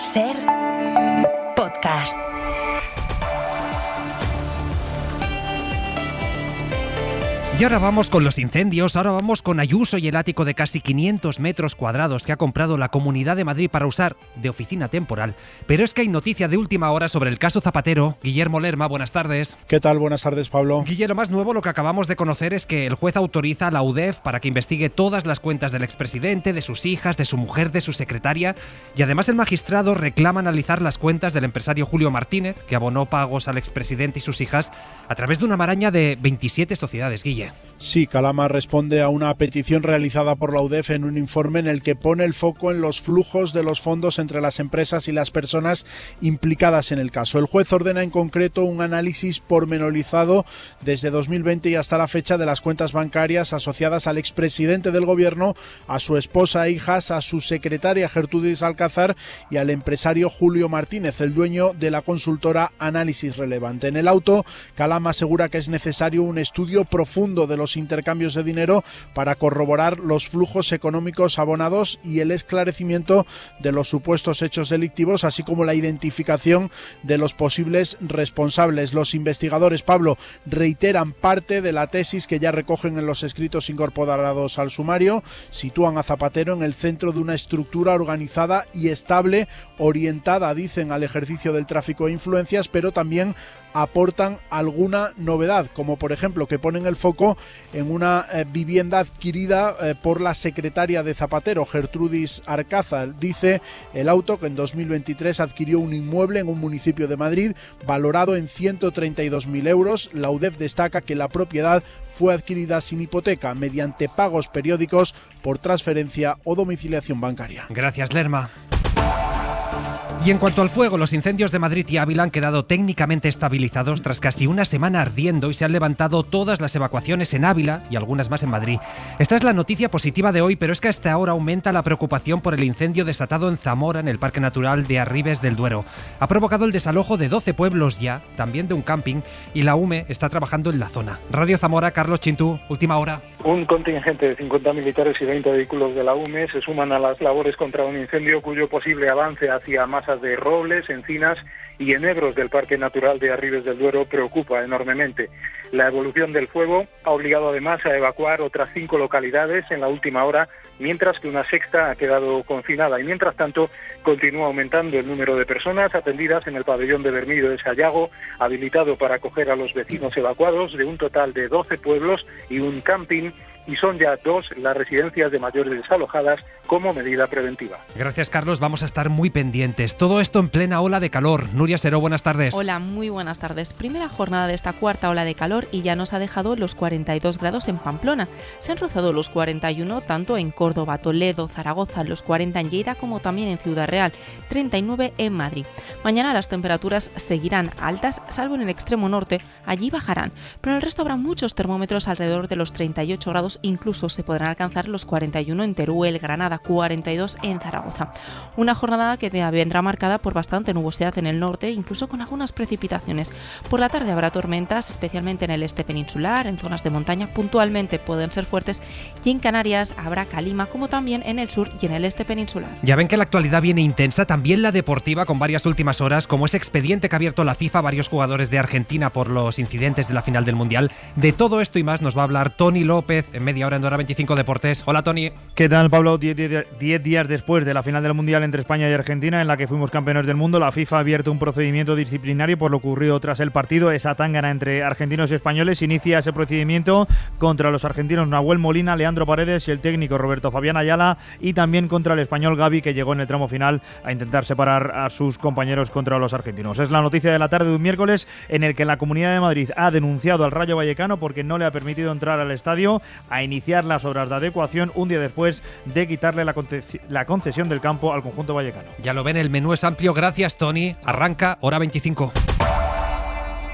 SER Podcast. Y ahora vamos con los incendios, ahora vamos con Ayuso y el ático de casi 500 metros cuadrados que ha comprado la Comunidad de Madrid para usar de oficina temporal. Pero es que hay noticia de última hora sobre el caso Zapatero. Guillermo Lerma, buenas tardes. ¿Qué tal? Buenas tardes, Pablo. Guillermo, más nuevo lo que acabamos de conocer es que el juez autoriza a la UDEF para que investigue todas las cuentas del expresidente, de sus hijas, de su mujer, de su secretaria. Y además el magistrado reclama analizar las cuentas del empresario Julio Martínez, que abonó pagos al expresidente y sus hijas a través de una maraña de 27 sociedades, Guille. Sí, Calama responde a una petición realizada por la UDEF en un informe en el que pone el foco en los flujos de los fondos entre las empresas y las personas implicadas en el caso. El juez ordena en concreto un análisis pormenorizado desde 2020 y hasta la fecha de las cuentas bancarias asociadas al expresidente del gobierno, a su esposa e hijas, a su secretaria Gertrudis Alcázar y al empresario Julio Martínez, el dueño de la consultora Análisis Relevante. En el auto, Calama asegura que es necesario un estudio profundo de los intercambios de dinero para corroborar los flujos económicos abonados y el esclarecimiento de los supuestos hechos delictivos, así como la identificación de los posibles responsables. Los investigadores, Pablo, reiteran parte de la tesis que ya recogen en los escritos incorporados al sumario. Sitúan a Zapatero en el centro de una estructura organizada y estable, orientada, dicen, al ejercicio del tráfico de influencias, pero también aportan alguna novedad, como por ejemplo que ponen el foco en una vivienda adquirida por la secretaria de Zapatero, Gertrudis Alcázar. Dice el auto que en 2023 adquirió un inmueble en un municipio de Madrid valorado en 132.000 euros. La UDEF destaca que la propiedad fue adquirida sin hipoteca, mediante pagos periódicos por transferencia o domiciliación bancaria. Gracias, Lerma. Y en cuanto al fuego, los incendios de Madrid y Ávila han quedado técnicamente estabilizados tras casi una semana ardiendo y se han levantado todas las evacuaciones en Ávila y algunas más en Madrid. Esta es la noticia positiva de hoy, pero es que hasta ahora aumenta la preocupación por el incendio desatado en Zamora, en el Parque Natural de Arribes del Duero. Ha provocado el desalojo de 12 pueblos ya, también de un camping, y la UME está trabajando en la zona. Radio Zamora, Carlos Chintú, última hora. Un contingente de 50 militares y 20 vehículos de la UME se suman a las labores contra un incendio cuyo posible avance hacia masas de robles, encinas y enebros del Parque Natural de Arribes del Duero preocupa enormemente. La evolución del fuego ha obligado además a evacuar otras 5 localidades en la última hora, mientras que una sexta ha quedado confinada y mientras tanto continúa aumentando el número de personas atendidas en el pabellón de Bermillo de Sayago, habilitado para acoger a los vecinos evacuados de un total de 12 pueblos y un camping, y son ya 2 las residencias de mayores desalojadas como medida preventiva. Gracias, Carlos. Vamos a estar muy pendientes. Todo esto en plena ola de calor. Nuria Seró, buenas tardes. Hola, muy buenas tardes. Primera jornada de esta cuarta ola de calor y ya nos ha dejado los 42 grados en Pamplona. Se han rozado los 41 tanto en Córdoba, Toledo, Zaragoza, los 40 en Lleida como también en Ciudad Real, 39 en Madrid. Mañana las temperaturas seguirán altas, salvo en el extremo norte, allí bajarán, pero en el resto habrá muchos termómetros alrededor de los 38 grados, incluso se podrán alcanzar los 41 en Teruel, Granada, 42 en Zaragoza. Una jornada que vendrá marcada por bastante nubosidad en el norte, incluso con algunas precipitaciones. Por la tarde habrá tormentas, especialmente en el este peninsular, en zonas de montaña, puntualmente pueden ser fuertes, y en Canarias habrá calima, como también en el sur y en el este peninsular. Ya ven que la actualidad viene intensa, también la deportiva, con varias últimas horas, como ese expediente que ha abierto la FIFA a varios jugadores de Argentina por los incidentes de la final del Mundial. De todo esto y más nos va a hablar Tony López en media hora en Hora 25 Deportes. Hola, Tony. ¿Qué tal, Pablo? 10 días después de la final del Mundial entre España y Argentina, en la que fuimos campeones del mundo, la FIFA ha abierto un procedimiento disciplinario por lo ocurrido tras el partido. Esa tángana entre argentinos y españoles inicia ese procedimiento contra los argentinos Nahuel Molina, Leandro Paredes y el técnico Roberto Fabián Ayala, y también contra el español Gavi, que llegó en el tramo final a intentar separar a sus compañeros contra los argentinos. Es la noticia de la tarde de un miércoles en el que la Comunidad de Madrid ha denunciado al Rayo Vallecano porque no le ha permitido entrar al estadio a iniciar las obras de adecuación un día después de quitarle la concesión del campo al conjunto vallecano. Ya lo ven, el menú es amplio. Gracias, Tony. Arranca Hora 25.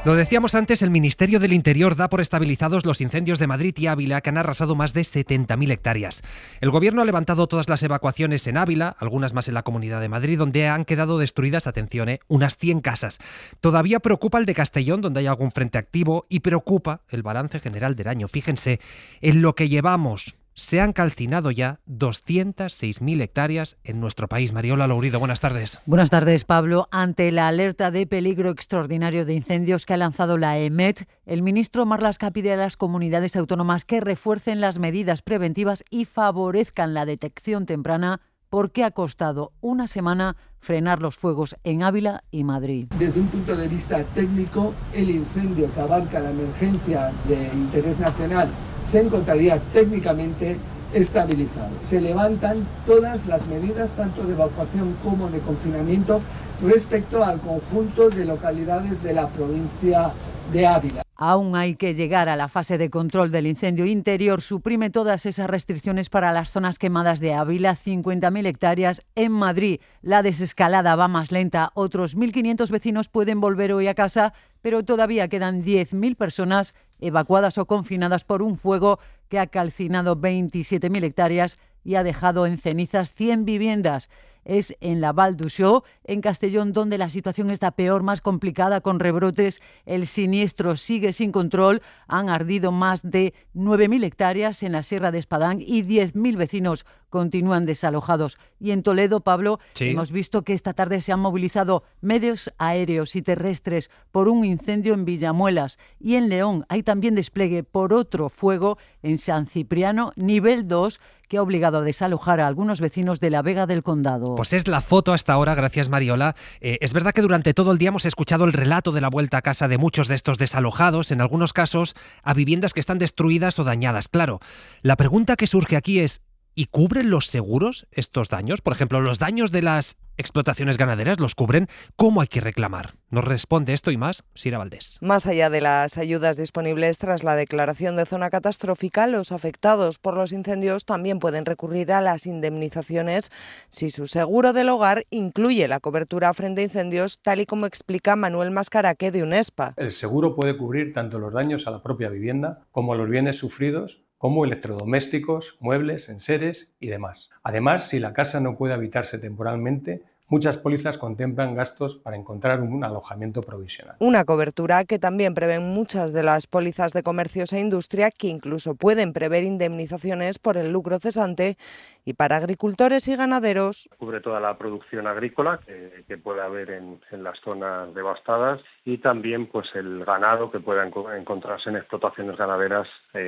Lo decíamos antes, el Ministerio del Interior da por estabilizados los incendios de Madrid y Ávila, que han arrasado más de 70.000 hectáreas. El Gobierno ha levantado todas las evacuaciones en Ávila, algunas más en la Comunidad de Madrid, donde han quedado destruidas, atención, unas 100 casas. Todavía preocupa el de Castellón, donde hay algún frente activo, y preocupa el balance general del año. Fíjense, en lo que llevamos se han calcinado ya 206.000 hectáreas en nuestro país. Mariola Lourido, buenas tardes. Buenas tardes, Pablo. Ante la alerta de peligro extraordinario de incendios que ha lanzado la EMET, el ministro Marlaska pide a las comunidades autónomas que refuercen las medidas preventivas y favorezcan la detección temprana, porque ha costado una semana frenar los fuegos en Ávila y Madrid. Desde un punto de vista técnico, el incendio que abarca la emergencia de interés nacional se encontraría técnicamente estabilizado. Se levantan todas las medidas, tanto de evacuación como de confinamiento, respecto al conjunto de localidades de la provincia de Ávila. Aún hay que llegar a la fase de control del incendio interior. Suprime todas esas restricciones para las zonas quemadas de Ávila, 50.000 hectáreas. En Madrid, la desescalada va más lenta. Otros 1.500 vecinos pueden volver hoy a casa, pero todavía quedan 10.000 personas evacuadas o confinadas por un fuego que ha calcinado 27.000 hectáreas y ha dejado en cenizas 100 viviendas. Es en la Val d'Uixó, en Castellón, donde la situación está peor, más complicada, con rebrotes. El siniestro sigue sin control. Han ardido más de 9.000 hectáreas en la Sierra de Espadán y 10.000 vecinos continúan desalojados. Y en Toledo, Pablo, hemos visto que esta tarde se han movilizado medios aéreos y terrestres por un incendio en Villamuelas. Y en León hay también despliegue por otro fuego en San Cipriano, nivel 2, que ha obligado a desalojar a algunos vecinos de la Vega del Condado. Pues es la foto hasta ahora, gracias Mariola. Es verdad que durante todo el día hemos escuchado el relato de la vuelta a casa de muchos de estos desalojados, en algunos casos a viviendas que están destruidas o dañadas. Claro, la pregunta que surge aquí es, ¿y cubren los seguros estos daños? Por ejemplo, ¿los daños de las explotaciones ganaderas los cubren? ¿Cómo hay que reclamar? Nos responde esto y más Sira Valdés. Más allá de las ayudas disponibles tras la declaración de zona catastrófica, los afectados por los incendios también pueden recurrir a las indemnizaciones si su seguro del hogar incluye la cobertura frente a incendios, tal y como explica Manuel Mascaraque de UNESPA. El seguro puede cubrir tanto los daños a la propia vivienda como los bienes sufridos, como electrodomésticos, muebles, enseres y demás. Además, si la casa no puede habitarse temporalmente, muchas pólizas contemplan gastos para encontrar un alojamiento provisional. Una cobertura que también prevén muchas de las pólizas de comercios e industria, que incluso pueden prever indemnizaciones por el lucro cesante, y para agricultores y ganaderos. Cubre toda la producción agrícola que pueda haber en las zonas devastadas, y también pues el ganado que pueda encontrarse en explotaciones ganaderas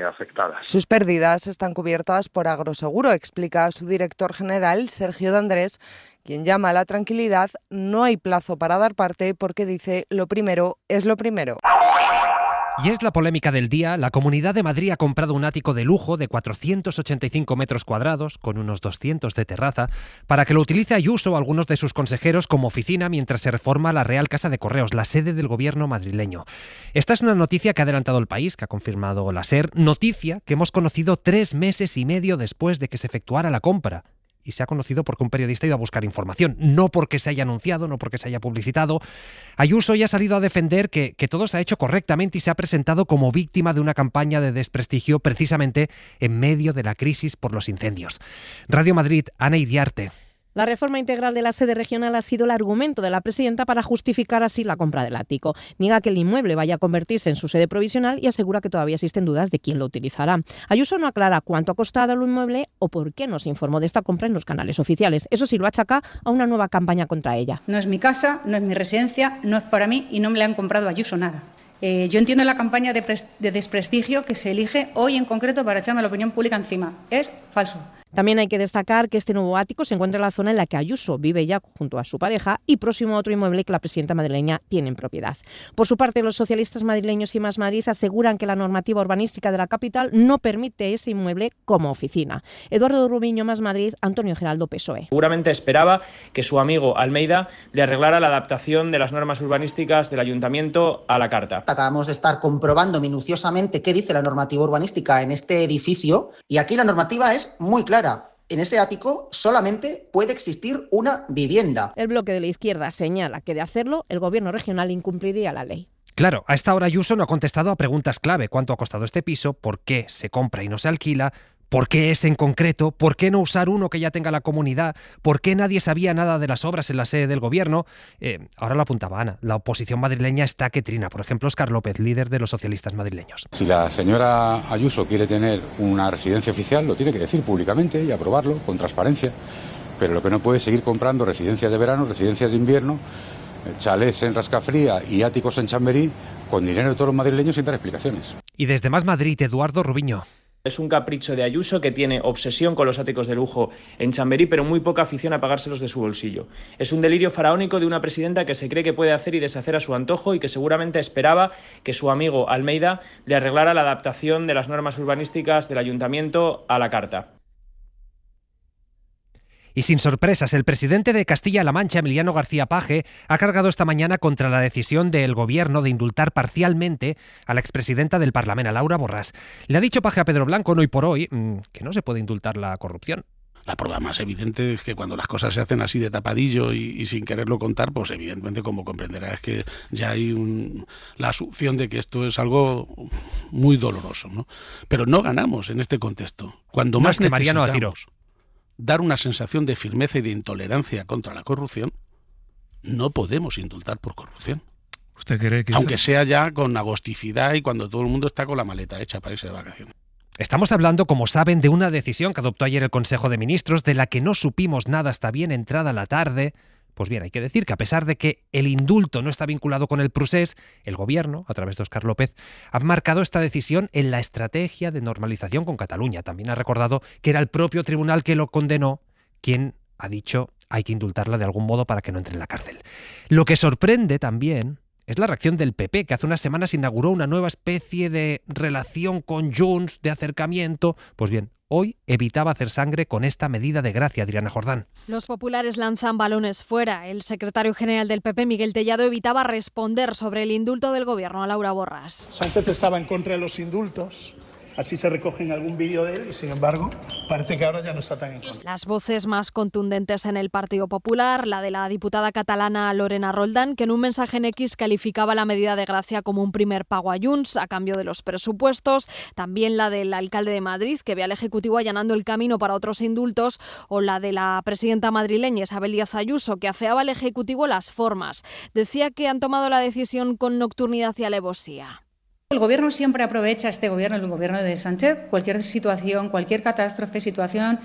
afectadas. Sus pérdidas están cubiertas por Agroseguro, explica su director general, Sergio de Andrés, quien llama a la tranquilidad. No hay plazo para dar parte porque dice lo primero es lo primero. Y es la polémica del día. La Comunidad de Madrid ha comprado un ático de lujo de 485 metros cuadrados, con unos 200 de terraza, para que lo utilice Ayuso o algunos de sus consejeros como oficina mientras se reforma la Real Casa de Correos, la sede del gobierno madrileño. Esta es una noticia que ha adelantado El País, que ha confirmado la SER, noticia que hemos conocido 3 meses y medio después de que se efectuara la compra. Y se ha conocido porque un periodista ha ido a buscar información, no porque se haya anunciado, no porque se haya publicitado. Ayuso ya ha salido a defender que todo se ha hecho correctamente y se ha presentado como víctima de una campaña de desprestigio precisamente en medio de la crisis por los incendios. Radio Madrid, Ana Iriarte. La reforma integral de la sede regional ha sido el argumento de la presidenta para justificar así la compra del ático. Niega que el inmueble vaya a convertirse en su sede provisional y asegura que todavía existen dudas de quién lo utilizará. Ayuso no aclara cuánto ha costado el inmueble o por qué no se informó de esta compra en los canales oficiales. Eso sí, lo achaca a una nueva campaña contra ella. No es mi casa, no es mi residencia, no es para mí y no me le han comprado a Ayuso nada. Yo entiendo la campaña de desprestigio que se elige hoy en concreto para echarme a la opinión pública encima. Es falso. También hay que destacar que este nuevo ático se encuentra en la zona en la que Ayuso vive ya junto a su pareja y próximo a otro inmueble que la presidenta madrileña tiene en propiedad. Por su parte, los socialistas madrileños y Más Madrid aseguran que la normativa urbanística de la capital no permite ese inmueble como oficina. Eduardo Rubiño, Más Madrid, Antonio Giraldo, PSOE. Seguramente esperaba que su amigo Almeida le arreglara la adaptación de las normas urbanísticas del ayuntamiento a la carta. Acabamos de estar comprobando minuciosamente qué dice la normativa urbanística en este edificio y aquí la normativa es muy clara. En ese ático solamente puede existir una vivienda. El bloque de la izquierda señala que de hacerlo, el gobierno regional incumpliría la ley. Claro, a esta hora Ayuso no ha contestado a preguntas clave. ¿Cuánto ha costado este piso? ¿Por qué se compra y no se alquila? ¿Por qué ese en concreto? ¿Por qué no usar uno que ya tenga la comunidad? ¿Por qué nadie sabía nada de las obras en la sede del gobierno? Ahora lo apuntaba Ana. La oposición madrileña está que trina. Por ejemplo, Óscar López, líder de los socialistas madrileños. Si la señora Ayuso quiere tener una residencia oficial, lo tiene que decir públicamente y aprobarlo con transparencia. Pero lo que no puede es seguir comprando residencias de verano, residencias de invierno, chalés en Rascafría y áticos en Chamberí con dinero de todos los madrileños sin dar explicaciones. Y desde Más Madrid, Eduardo Rubiño. Es un capricho de Ayuso, que tiene obsesión con los áticos de lujo en Chamberí, pero muy poca afición a pagárselos de su bolsillo. Es un delirio faraónico de una presidenta que se cree que puede hacer y deshacer a su antojo y que seguramente esperaba que su amigo Almeida le arreglara la adaptación de las normas urbanísticas del ayuntamiento a la carta. Y sin sorpresas, el presidente de Castilla-La Mancha, Emiliano García Paje, ha cargado esta mañana contra la decisión del Gobierno de indultar parcialmente a la expresidenta del Parlamento, a Laura Borràs. Le ha dicho Paje a Pedro Blanco, hoy por hoy, que no se puede indultar la corrupción. La prueba más evidente es que cuando las cosas se hacen así de tapadillo y sin quererlo contar, pues evidentemente, como comprenderá, es que ya hay la asunción de que esto es algo muy doloroso, ¿no? Pero no ganamos en este contexto. Cuando más necesitamos dar una sensación de firmeza y de intolerancia contra la corrupción, no podemos indultar por corrupción. ¿Usted cree que aunque sea ya con agosticidad y cuando todo el mundo está con la maleta hecha para irse de vacaciones? Estamos hablando, como saben, de una decisión que adoptó ayer el Consejo de Ministros, de la que no supimos nada hasta bien entrada la tarde. Pues bien, hay que decir que a pesar de que el indulto no está vinculado con el procés, el Gobierno, a través de Óscar López, ha marcado esta decisión en la estrategia de normalización con Cataluña. También ha recordado que era el propio tribunal que lo condenó quien ha dicho hay que indultarla de algún modo para que no entre en la cárcel. Lo que sorprende también es la reacción del PP, que hace unas semanas inauguró una nueva especie de relación con Junts, de acercamiento. Pues bien, hoy evitaba hacer sangre con esta medida de gracia, Adriana Jordán. Los populares lanzan balones fuera. El secretario general del PP, Miguel Tellado, evitaba responder sobre el indulto del Gobierno a Laura Borràs. Sánchez estaba en contra de los indultos. Así se recoge en algún vídeo de él y, sin embargo, parece que ahora ya no está tan en contra. Las voces más contundentes en el Partido Popular, la de la diputada catalana Lorena Roldán, que en un mensaje en X calificaba la medida de gracia como un primer pago a Junts a cambio de los presupuestos, también la del alcalde de Madrid, que ve al Ejecutivo allanando el camino para otros indultos, o la de la presidenta madrileña Isabel Díaz Ayuso, que afeaba al Ejecutivo las formas. Decía que han tomado la decisión con nocturnidad y alevosía. El Gobierno siempre aprovecha, el Gobierno de Sánchez, cualquier situación, cualquier catástrofe, situación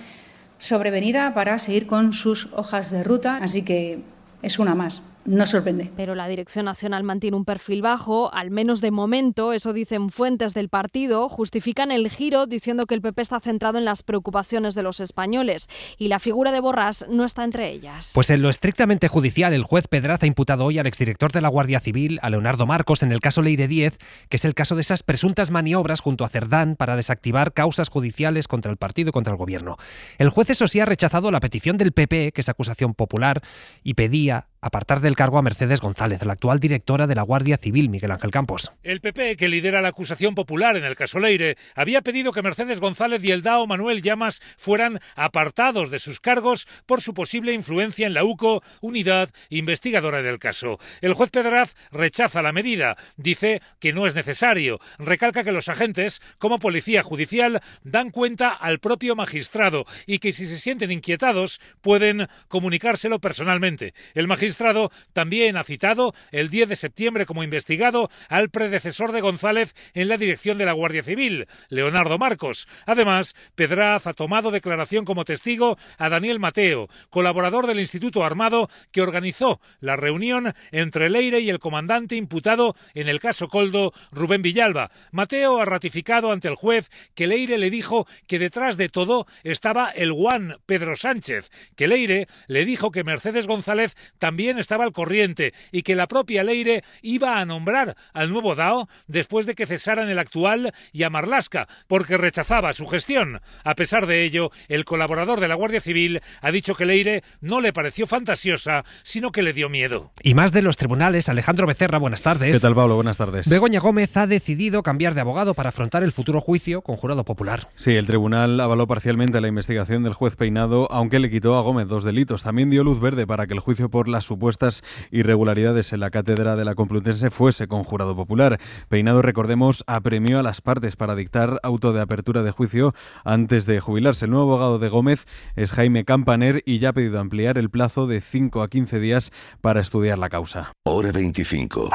sobrevenida para seguir con sus hojas de ruta. Así que es una más. No sorprende. Pero la Dirección Nacional mantiene un perfil bajo, al menos de momento, eso dicen fuentes del partido, justifican el giro diciendo que el PP está centrado en las preocupaciones de los españoles y la figura de Borràs no está entre ellas. Pues en lo estrictamente judicial, el juez Pedraz ha imputado hoy al exdirector de la Guardia Civil, a Leonardo Marcos, en el caso Leire 10, que es el caso de esas presuntas maniobras junto a Cerdán para desactivar causas judiciales contra el partido y contra el gobierno. El juez, eso sí, ha rechazado la petición del PP, que es acusación popular, y pedía apartar del cargo a Mercedes González, la actual directora de la Guardia Civil, Miguel Ángel Campos. El PP, que lidera la acusación popular en el caso Leire, había pedido que Mercedes González y el DAO Manuel Llamas fueran apartados de sus cargos por su posible influencia en la UCO, unidad investigadora del caso. El juez Pedraz rechaza la medida, dice que no es necesario, recalca que los agentes, como policía judicial, dan cuenta al propio magistrado y que si se sienten inquietados pueden comunicárselo personalmente. El magistrado también ha citado el 10 de septiembre como investigado al predecesor de González en la dirección de la Guardia Civil, Leonardo Marcos. Además, Pedraz ha tomado declaración como testigo a Daniel Mateo, colaborador del Instituto Armado que organizó la reunión entre Leire y el comandante imputado en el caso Koldo, Rubén Villalba. Mateo ha ratificado ante el juez que Leire le dijo que detrás de todo estaba el guan Pedro Sánchez, que Leire le dijo que Mercedes González también estaba al corriente y que la propia Leire iba a nombrar al nuevo DAO después de que cesaran el actual y a Marlaska, porque rechazaba su gestión. A pesar de ello, el colaborador de la Guardia Civil ha dicho que Leire no le pareció fantasiosa, sino que le dio miedo. Y más de los tribunales, Alejandro Becerra, buenas tardes. ¿Qué tal, Pablo? Buenas tardes. Begoña Gómez ha decidido cambiar de abogado para afrontar el futuro juicio con jurado popular. Sí, el tribunal avaló parcialmente la investigación del juez Peinado, aunque le quitó a Gómez 2 delitos. También dio luz verde para que el juicio por las supuestas irregularidades en la cátedra de la Complutense fuese con jurado popular. Peinado, recordemos, apremió a las partes para dictar auto de apertura de juicio antes de jubilarse. El nuevo abogado de Gómez es Jaime Campaner y ya ha pedido ampliar el plazo de 5 a 15 días para estudiar la causa. Hora 25.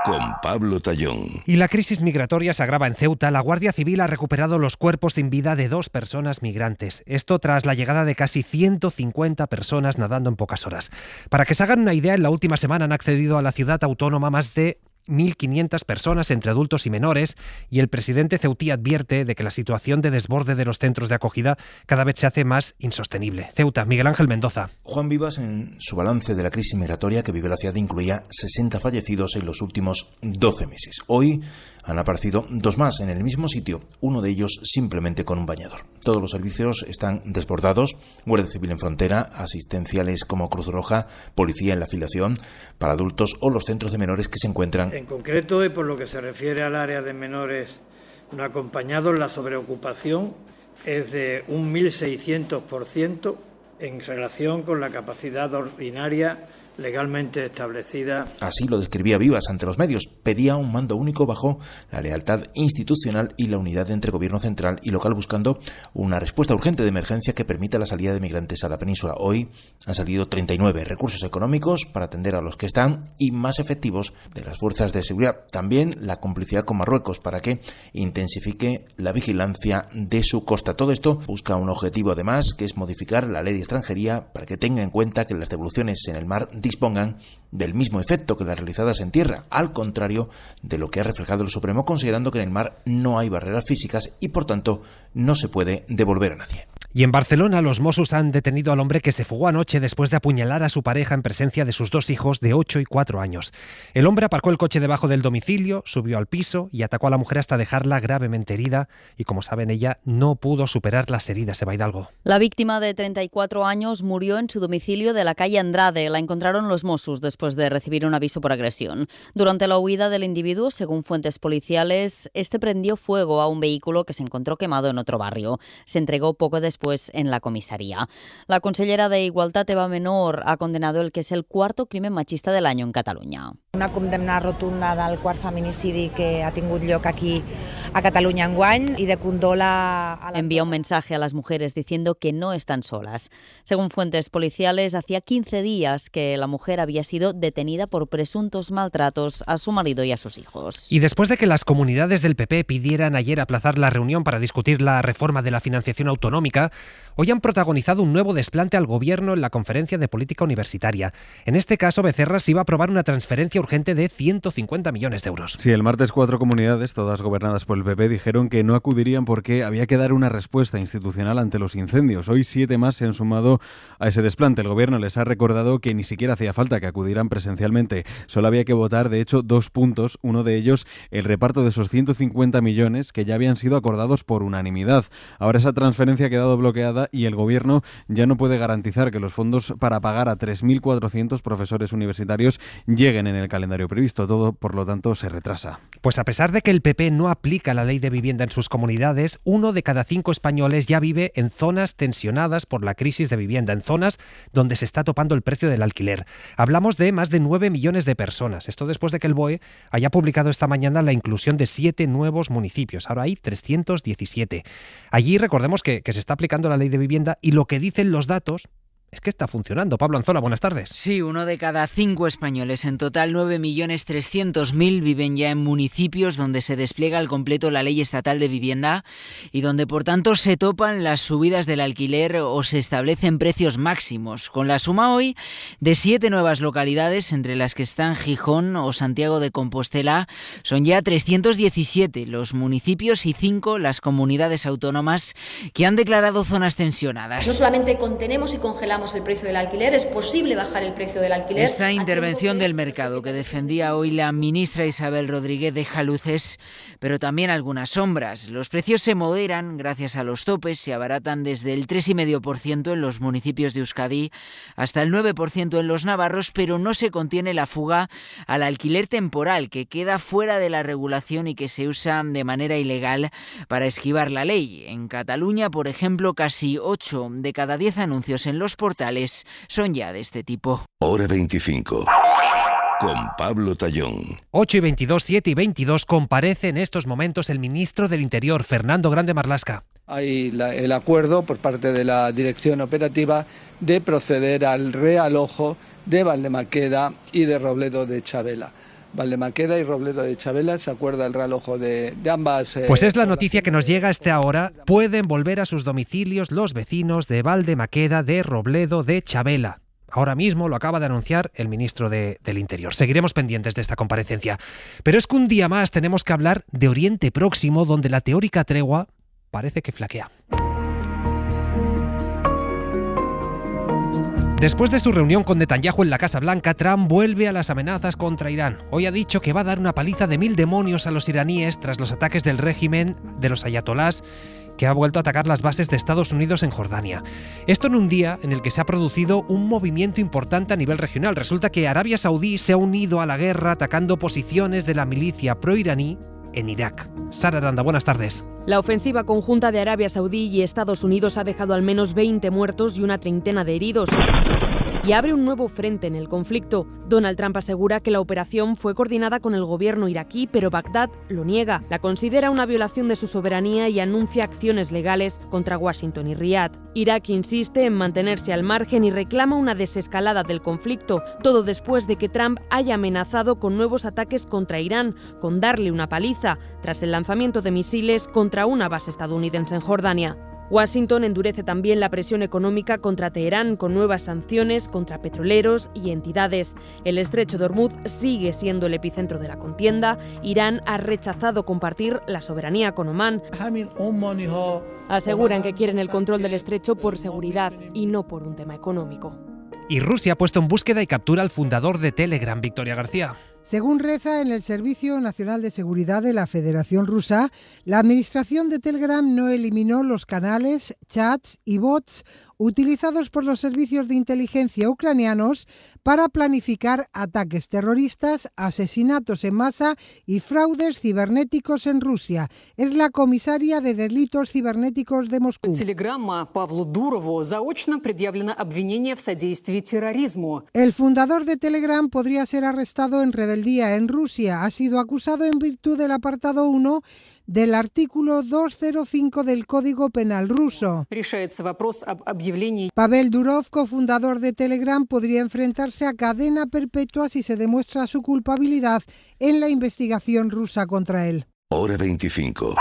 Con Pablo Tallón. Y la crisis migratoria se agrava en Ceuta. La Guardia Civil ha recuperado los cuerpos sin vida de 2 personas migrantes. Esto tras la llegada de casi 150 personas nadando en pocas horas. Para que se hagan una idea, en la última semana han accedido a la ciudad autónoma más de 1.500 personas entre adultos y menores, y el presidente ceutí advierte de que la situación de desborde de los centros de acogida cada vez se hace más insostenible. Ceuta, Miguel Ángel Mendoza. Juan Vivas, en su balance de la crisis migratoria que vive la ciudad, incluía 60 fallecidos en los últimos 12 meses. Hoy han aparecido 2 más en el mismo sitio, uno de ellos simplemente con un bañador. Todos los servicios están desbordados: Guardia Civil en frontera, asistenciales como Cruz Roja, policía en la afiliación para adultos o los centros de menores que se encuentran. En concreto, y por lo que se refiere al área de menores no acompañados, la sobreocupación es de un 1.600% en relación con la capacidad ordinaria legalmente establecida. Así lo describía Vivas ante los medios. Pedía un mando único bajo la lealtad institucional y la unidad entre gobierno central y local, buscando una respuesta urgente de emergencia que permita la salida de migrantes a la península. Hoy han salido 39 recursos económicos para atender a los que están y más efectivos de las fuerzas de seguridad. También la complicidad con Marruecos para que intensifique la vigilancia de su costa. Todo esto busca un objetivo, además, que es modificar la ley de extranjería para que tenga en cuenta que las devoluciones en el mar dispongan del mismo efecto que las realizadas en tierra, al contrario de lo que ha reflejado el Supremo, considerando que en el mar no hay barreras físicas y por tanto no se puede devolver a nadie. Y en Barcelona, los Mossos han detenido al hombre que se fugó anoche después de apuñalar a su pareja en presencia de sus 2 hijos de 8 y 4 años. El hombre aparcó el coche debajo del domicilio, subió al piso y atacó a la mujer hasta dejarla gravemente herida. Y como saben, ella no pudo superar las heridas. Eva Hidalgo. La víctima, de 34 años, murió en su domicilio de la calle Andrade. La encontraron los Mossos después de recibir un aviso por agresión. Durante la huida del individuo, según fuentes policiales, este prendió fuego a un vehículo que se encontró quemado en otro barrio. Se entregó poco después en la comisaría. La consellera de Igualtat, Eva Menor, ha condenado el que es el 4º crimen machista del año en Catalunya. Una condemna rotunda del 4º feminicidi que ha tingut lloc aquí a Catalunya enguany i de condola a la... Envía un mensaje a las mujeres diciendo que no están solas. Según fuentes policiales, hacía 15 días que la mujer había sido detenida por presuntos maltratos a su marido y a sus hijos. Y después de que las comunidades del PP pidieran ayer aplazar la reunión para discutir la reforma de la financiación autonómica, hoy han protagonizado un nuevo desplante al Gobierno en la Conferencia de Política Universitaria. En este caso, Becerra se iba a aprobar una transferencia urgente de 150 millones de euros. Sí, el martes 4 comunidades, todas gobernadas por el PP, dijeron que no acudirían porque había que dar una respuesta institucional ante los incendios. Hoy 7 más se han sumado a ese desplante. El Gobierno les ha recordado que ni siquiera hacía falta que acudieran presencialmente. Solo había que votar, de hecho, 2 puntos. Uno de ellos, el reparto de esos 150 millones que ya habían sido acordados por unanimidad. Ahora esa transferencia ha quedado bloqueada y el Gobierno ya no puede garantizar que los fondos para pagar a 3.400 profesores universitarios lleguen en el calendario previsto. Todo, por lo tanto, se retrasa. Pues a pesar de que el PP no aplica la ley de vivienda en sus comunidades, 1 de cada 5 españoles ya vive en zonas tensionadas por la crisis de vivienda, en zonas donde se está topando el precio del alquiler. Hablamos de más de 9 millones de personas. Esto después de que el BOE haya publicado esta mañana la inclusión de 7 nuevos municipios. Ahora hay 317. Allí recordemos que se está aplicando la ley de vivienda y lo que dicen los datos es que está funcionando. Pablo Anzola, buenas tardes. Sí, 1 de cada 5 españoles, en total 9.300.000, viven ya en municipios donde se despliega al completo la ley estatal de vivienda y donde, por tanto, se topan las subidas del alquiler o se establecen precios máximos. Con la suma hoy de 7 nuevas localidades, entre las que están Gijón o Santiago de Compostela, son ya 317 los municipios y 5 las comunidades autónomas que han declarado zonas tensionadas. No solamente contenemos y congelamos el precio del alquiler, es posible bajar el precio del alquiler. Esta intervención del mercado que defendía hoy la ministra Isabel Rodríguez deja luces, pero también algunas sombras. Los precios se moderan gracias a los topes, se abaratan desde el 3,5% en los municipios de Euskadi hasta el 9% en los navarros, pero no se contiene la fuga al alquiler temporal, que queda fuera de la regulación y que se usa de manera ilegal para esquivar la ley. En Cataluña, por ejemplo, casi 8 de cada 10 anuncios en los portales son ya de este tipo. Hora 25. Con Pablo Tallón. 8:22, 7:22, comparece en estos momentos el ministro del Interior, Fernando Grande Marlaska. Hay el acuerdo por parte de la dirección operativa de proceder al realojo de Valdemaqueda y de Robledo de Chavela. Valdemaqueda y Robledo de Chavela, se acuerda el realojo de ambas. Pues es la noticia que nos llega a esta hora. Pueden volver a sus domicilios los vecinos de Valdemaqueda, de Robledo de Chavela. Ahora mismo lo acaba de anunciar el ministro del Interior. Seguiremos pendientes de esta comparecencia. Pero es que un día más tenemos que hablar de Oriente Próximo, donde la teórica tregua parece que flaquea. Después de su reunión con Netanyahu en la Casa Blanca, Trump vuelve a las amenazas contra Irán. Hoy ha dicho que va a dar una paliza de 1000 demonios a los iraníes tras los ataques del régimen de los ayatolás, que ha vuelto a atacar las bases de Estados Unidos en Jordania. Esto en un día en el que se ha producido un movimiento importante a nivel regional. Resulta que Arabia Saudí se ha unido a la guerra atacando posiciones de la milicia proiraní en Irak. Sara Aranda, buenas tardes. La ofensiva conjunta de Arabia Saudí y Estados Unidos ha dejado al menos 20 muertos y una treintena de heridos. Y abre un nuevo frente en el conflicto. Donald Trump asegura que la operación fue coordinada con el gobierno iraquí, pero Bagdad lo niega. La considera una violación de su soberanía y anuncia acciones legales contra Washington y Riad. Irak insiste en mantenerse al margen y reclama una desescalada del conflicto, todo después de que Trump haya amenazado con nuevos ataques contra Irán, con darle una paliza, tras el lanzamiento de misiles contra una base estadounidense en Jordania. Washington endurece también la presión económica contra Teherán con nuevas sanciones contra petroleros y entidades. El estrecho de Hormuz sigue siendo el epicentro de la contienda. Irán ha rechazado compartir la soberanía con Omán. Aseguran que quieren el control del estrecho por seguridad y no por un tema económico. Y Rusia ha puesto en búsqueda y captura al fundador de Telegram, Victoria García. Según reza en el Servicio Nacional de Seguridad de la Federación Rusa, la administración de Telegram no eliminó los canales, chats y bots utilizados por los servicios de inteligencia ucranianos para planificar ataques terroristas, asesinatos en masa y fraudes cibernéticos en Rusia. Es la comisaria de delitos cibernéticos de Moscú. El fundador de Telegram podría ser arrestado en rebeldía en Rusia. Ha sido acusado en virtud del apartado 1 del artículo 205 del Código Penal ruso. Pavel Durov, cofundador de Telegram, podría enfrentarse a cadena perpetua si se demuestra su culpabilidad en la investigación rusa contra él. Hora 25.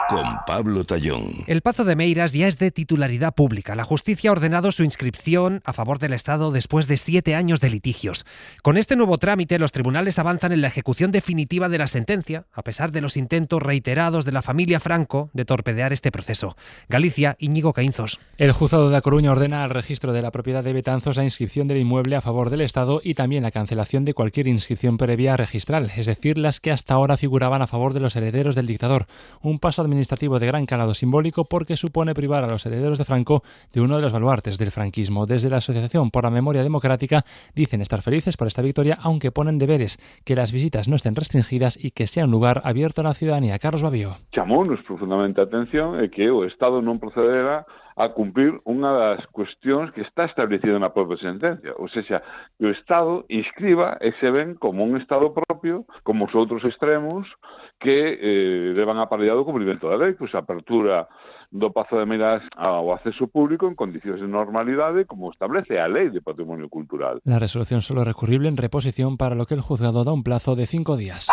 Con Pablo Tallón. El Pazo de Meiras ya es de titularidad pública. La justicia ha ordenado su inscripción a favor del Estado después de 7 años de litigios. Con este nuevo trámite, los tribunales avanzan en la ejecución definitiva de la sentencia, a pesar de los intentos reiterados de la familia Franco de torpedear este proceso. Galicia, Íñigo Caínzos. El juzgado de La Coruña ordena al registro de la propiedad de Betanzos la inscripción del inmueble a favor del Estado y también la cancelación de cualquier inscripción previa registral, es decir, las que hasta ahora figuraban a favor de los herederos del dictador. Un paso administrativo de gran calado simbólico porque supone privar a los herederos de Franco de uno de los baluartes del franquismo. Desde la Asociación por la Memoria Democrática dicen estar felices por esta victoria, aunque ponen deberes, que las visitas no estén restringidas y que sea un lugar abierto a la ciudadanía. Carlos Babío. Chamounos profundamente a atención é que o Estado non procederá a cumprir unha das cuestións que está establecida na propia sentencia, ou seja, que o Estado inscriba ese ben como un Estado propio, como os outros extremos que levan aparellado o cumprimento da lei, pois a apertura do Pazo de Meiras ao acceso público en condicións de normalidade, como establece a Lei de Patrimonio Cultural. La resolución solo es recurrible en reposición, para lo que el juzgado da un plazo de 5 días.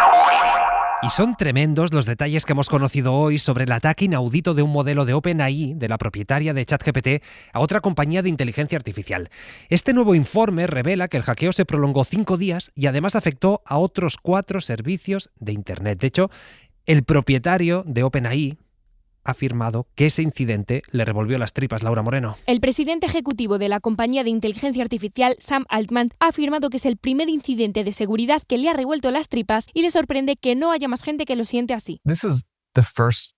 Y son tremendos los detalles que hemos conocido hoy sobre el ataque inaudito de un modelo de OpenAI, de la propietaria de ChatGPT, a otra compañía de inteligencia artificial. Este nuevo informe revela que el hackeo se prolongó 5 días y además afectó a otros 4 servicios de Internet. De hecho, el propietario de OpenAI ha afirmado que ese incidente le revolvió las tripas. Laura Moreno. El presidente ejecutivo de la compañía de inteligencia artificial, Sam Altman, ha afirmado que es el primer incidente de seguridad que le ha revuelto las tripas y le sorprende que no haya más gente que lo siente así. This is the first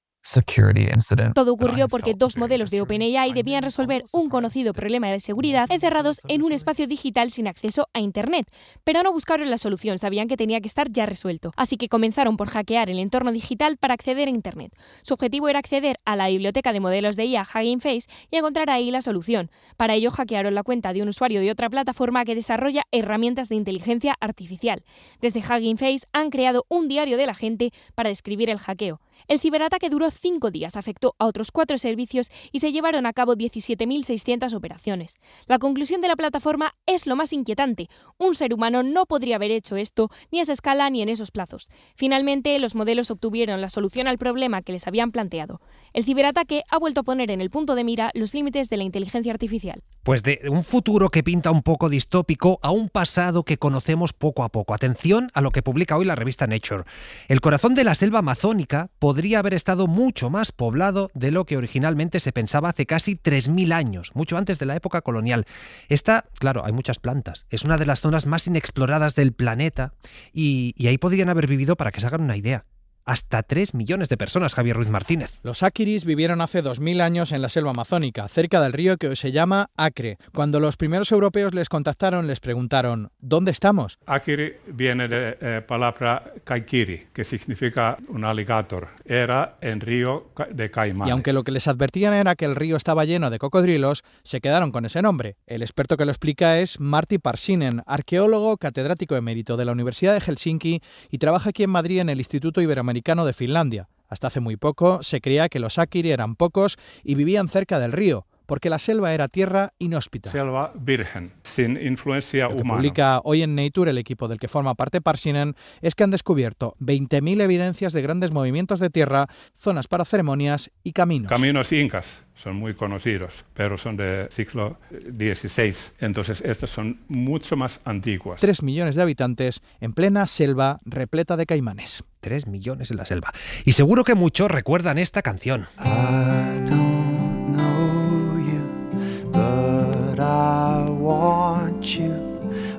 Todo ocurrió porque 2 modelos de OpenAI debían resolver un conocido problema de seguridad encerrados en un espacio digital sin acceso a Internet. Pero no buscaron la solución, sabían que tenía que estar ya resuelto. Así que comenzaron por hackear el entorno digital para acceder a Internet. Su objetivo era acceder a la biblioteca de modelos de IA Hugging Face y encontrar ahí la solución. Para ello hackearon la cuenta de un usuario de otra plataforma que desarrolla herramientas de inteligencia artificial. Desde Hugging Face han creado un diario de la gente para describir el hackeo. El ciberataque duró 5 días, afectó a otros 4 servicios y se llevaron a cabo 17.600 operaciones. La conclusión de la plataforma es lo más inquietante. Un ser humano no podría haber hecho esto ni a esa escala ni en esos plazos. Finalmente, los modelos obtuvieron la solución al problema que les habían planteado. El ciberataque ha vuelto a poner en el punto de mira los límites de la inteligencia artificial. Pues de un futuro que pinta un poco distópico a un pasado que conocemos poco a poco. Atención a lo que publica hoy la revista Nature. El corazón de la selva amazónica podría haber estado mucho más poblado de lo que originalmente se pensaba hace casi 3.000 años, mucho antes de la época colonial. Esta, claro, hay muchas plantas. Es una de las zonas más inexploradas del planeta y ahí podrían haber vivido, para que se hagan una idea, hasta 3 millones de personas, Javier Ruiz Martínez. Los akiris vivieron hace 2000 años en la selva amazónica, cerca del río que hoy se llama Acre. Cuando los primeros europeos les contactaron, les preguntaron, ¿dónde estamos? Akiri viene de palabra kaikiri, que significa un alligator. Era en río de Caimanes. Y aunque lo que les advertían era que el río estaba lleno de cocodrilos, se quedaron con ese nombre. El experto que lo explica es Martti Parsinen, arqueólogo catedrático emérito de la Universidad de Helsinki y trabaja aquí en Madrid en el Instituto Iberoamericano de Finlandia. Hasta hace muy poco se creía que los akiri eran pocos y vivían cerca del río, porque la selva era tierra inhóspita. Selva virgen, sin influencia humana. Lo que publica hoy en Nature el equipo del que forma parte Parsinen es que han descubierto 20.000 evidencias de grandes movimientos de tierra, zonas para ceremonias y caminos. Caminos incas son muy conocidos, pero son del siglo XVI. Entonces estas son mucho más antiguas. 3 millones de habitantes en plena selva repleta de caimanes. 3 millones en la selva. Y seguro que muchos recuerdan esta canción. But I want you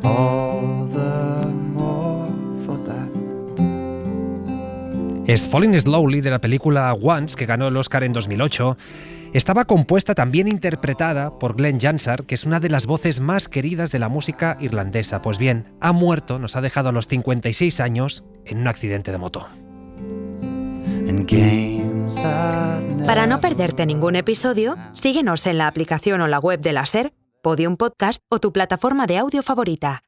all the more for that. Es Falling Slowly, de la película Once, que ganó el Oscar en 2008. Estaba compuesta, también interpretada por Glenn Hansard, que es una de las voces más queridas de la música irlandesa. Pues bien, ha muerto, nos ha dejado a los 56 años en un accidente de moto. Para no perderte ningún episodio, síguenos en la aplicación o la web de la SER, Podium Podcast o tu plataforma de audio favorita.